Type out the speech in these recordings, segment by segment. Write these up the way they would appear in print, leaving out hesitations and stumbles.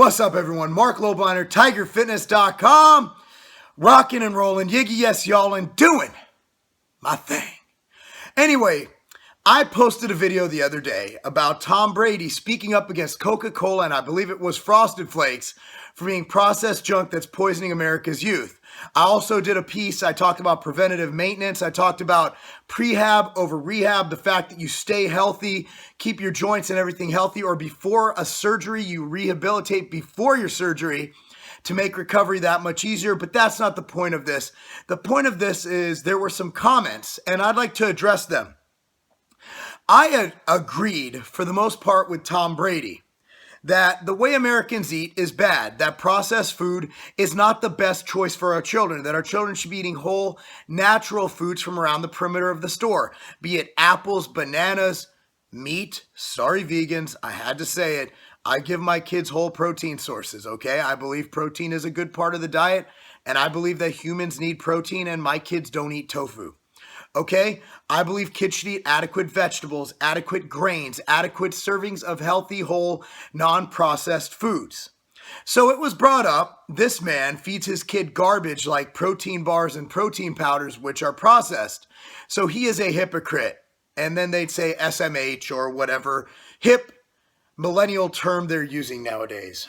What's up, everyone? Marc Lobliner, TigerFitness.com. Rocking and rolling, yiggy yes y'all, and doing my thing. Anyway, I posted a video the other day about Tom Brady speaking up against Coca-Cola, and I believe it was Frosted Flakes, for being processed junk that's poisoning America's youth. I also did a piece. I talked about preventative maintenance. I talked about prehab over rehab, the fact that you stay healthy, keep your joints and everything healthy, or before a surgery, you rehabilitate before your surgery to make recovery that much easier. But that's not the point of this. The point of this is there were some comments, and I'd like to address them. I had agreed, for the most part, with Tom Brady that the way Americans eat is bad, that processed food is not the best choice for our children, that our children should be eating whole, natural foods from around the perimeter of the store, be it apples, bananas, meat. Sorry, vegans, I had to say it. I give my kids whole protein sources, okay? I believe protein is a good part of the diet, and I believe that humans need protein, and my kids don't eat tofu. Okay, I believe kids should eat adequate vegetables, adequate grains, adequate servings of healthy, whole, non-processed foods. So it was brought up, this man feeds his kid garbage like protein bars and protein powders, which are processed. So he is a hypocrite. And then they'd say SMH or whatever hip millennial term they're using nowadays.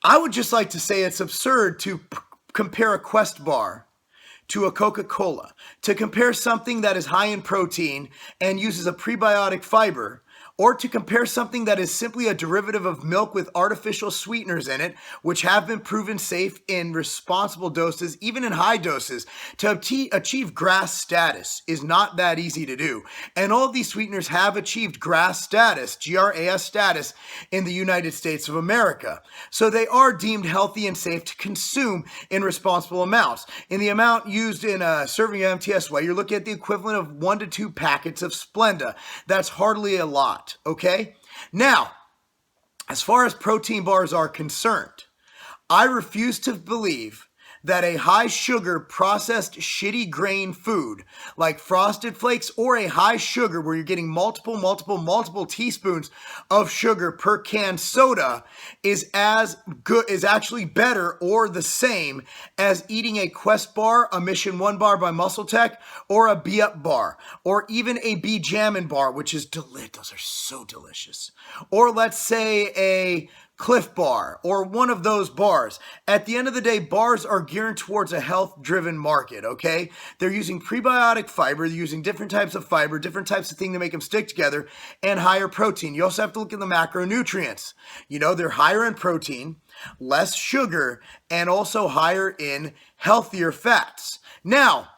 I would just like to say it's absurd to compare a Quest bar to a Coca-Cola, to compare something that is high in protein and uses a prebiotic fiber, or to compare something that is simply a derivative of milk with artificial sweeteners in it, which have been proven safe in responsible doses, even in high doses. To achieve GRAS status is not that easy to do. And all of these sweeteners have achieved GRAS status, G-R-A-S status, in the United States of America. So they are deemed healthy and safe to consume in responsible amounts. In the amount used in a serving of MTSY, you're looking at the equivalent of 1 to 2 packets of Splenda. That's hardly a lot. Okay? Now, as far as protein bars are concerned, I refuse to believe that a high sugar processed shitty grain food like Frosted Flakes, or a high sugar where you're getting multiple teaspoons of sugar per can soda is as good, is actually better or the same as eating a Quest bar, a Mission 1 bar by Muscle Tech, or a Be Up bar, or even a Be Jammin' bar, which is delicious. Those are so delicious. Or let's say a Cliff Bar, or one of those bars. At the end of the day, bars are geared towards a health-driven market, okay? They're using prebiotic fiber, they're using different types of fiber, different types of thing to make them stick together, and higher protein. You also have to look at the macronutrients. You know, they're higher in protein, less sugar, and also higher in healthier fats. Now,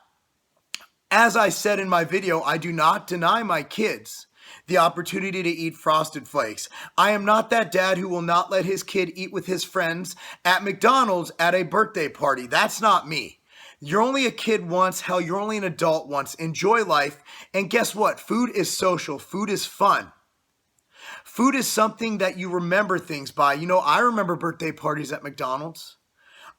as I said in my video, I do not deny my kids the opportunity to eat Frosted Flakes. I am not that dad who will not let his kid eat with his friends at McDonald's at a birthday party. That's not me. You're only a kid once. Hell, you're only an adult once. Enjoy life. And guess what? Food is social. Food is fun. Food is something that you remember things by. You know, I remember birthday parties at McDonald's.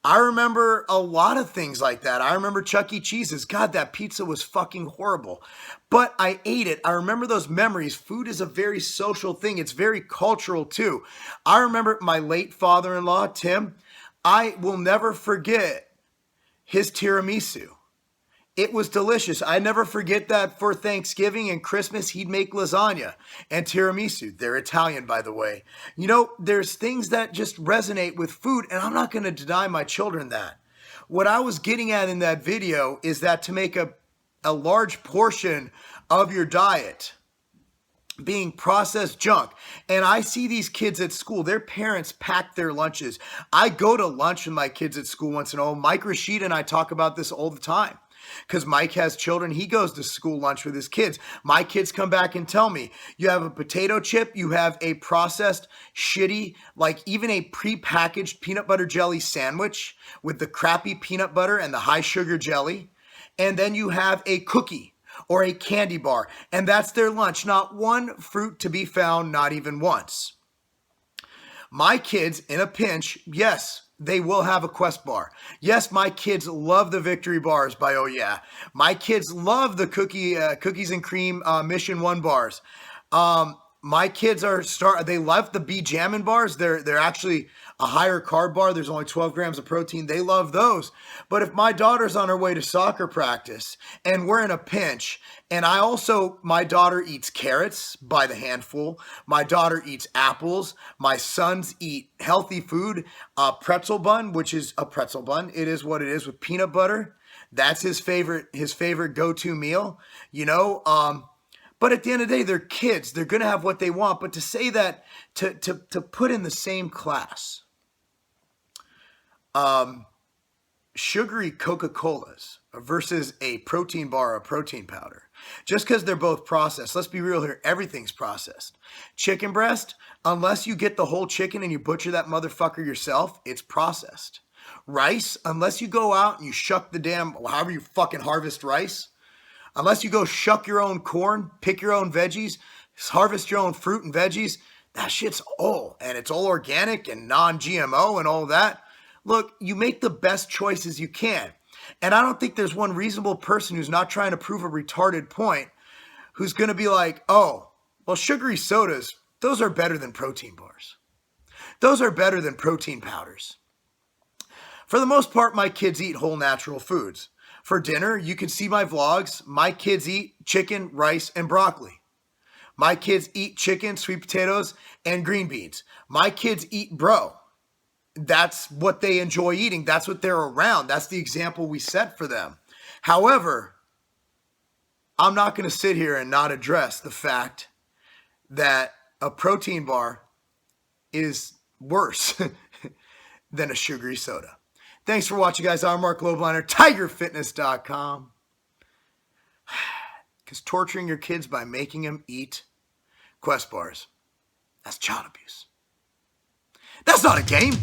I remember a lot of things like that. I remember Chuck E. Cheese's. God, that pizza was fucking horrible. But I ate it. I remember those memories. Food is a very social thing. It's very cultural too. I remember my late father-in-law, Tim. I will never forget his tiramisu. It was delicious. I never forget that for Thanksgiving and Christmas, he'd make lasagna and tiramisu. They're Italian, by the way. You know, there's things that just resonate with food, and I'm not going to deny my children that. What I was getting at in that video is that to make a large portion of your diet being processed junk. And I see these kids at school, their parents pack their lunches. I go to lunch with my kids at school once in a while. Mike Rashid and I talk about this all the time. Because Mike has children, he goes to school lunch with his kids. My kids come back and tell me, you have a potato chip, you have a processed, shitty, like even a pre-packaged peanut butter jelly sandwich with the crappy peanut butter and the high sugar jelly. And then you have a cookie or a candy bar. And that's their lunch. Not one fruit to be found, not even once. My kids, in a pinch, yes, they will have a Quest bar. Yes, my kids love the Victory Bars by Oh Yeah. My kids love the cookies and cream Mission 1 bars. My kids they love the B Jammin' bars. They're actually a higher carb bar. There's only 12 grams of protein. They love those. But if my daughter's on her way to soccer practice and we're in a pinch, and my daughter eats carrots by the handful. My daughter eats apples. My sons eat healthy food, pretzel bun, which is a pretzel bun. It is what it is with peanut butter. That's his favorite go-to meal, But at the end of the day, they're kids. They're going to have what they want. But to say that, to put in the same class, sugary Coca-Colas versus a protein bar or a protein powder, just because they're both processed. Let's be real here. Everything's processed. Chicken breast, unless you get the whole chicken and you butcher that motherfucker yourself, it's processed. Rice, unless you go out and you shuck the damn, however you fucking harvest rice, unless you go shuck your own corn, pick your own veggies, harvest your own fruit and veggies, that shit's all. And it's all organic and non-GMO and all that. Look, you make the best choices you can. And I don't think there's one reasonable person who's not trying to prove a retarded point who's going to be like, oh, well, sugary sodas, those are better than protein bars. Those are better than protein powders. For the most part, my kids eat whole natural foods. For dinner, you can see my vlogs. My kids eat chicken, rice, and broccoli. My kids eat chicken, sweet potatoes, and green beans. My kids eat bro. That's what they enjoy eating. That's what they're around. That's the example we set for them. However, I'm not going to sit here and not address the fact that a protein bar is worse than a sugary soda. Thanks for watching, guys. I'm Marc Lobliner, TigerFitness.com. Because torturing your kids by making them eat Quest bars, that's child abuse. That's not a game.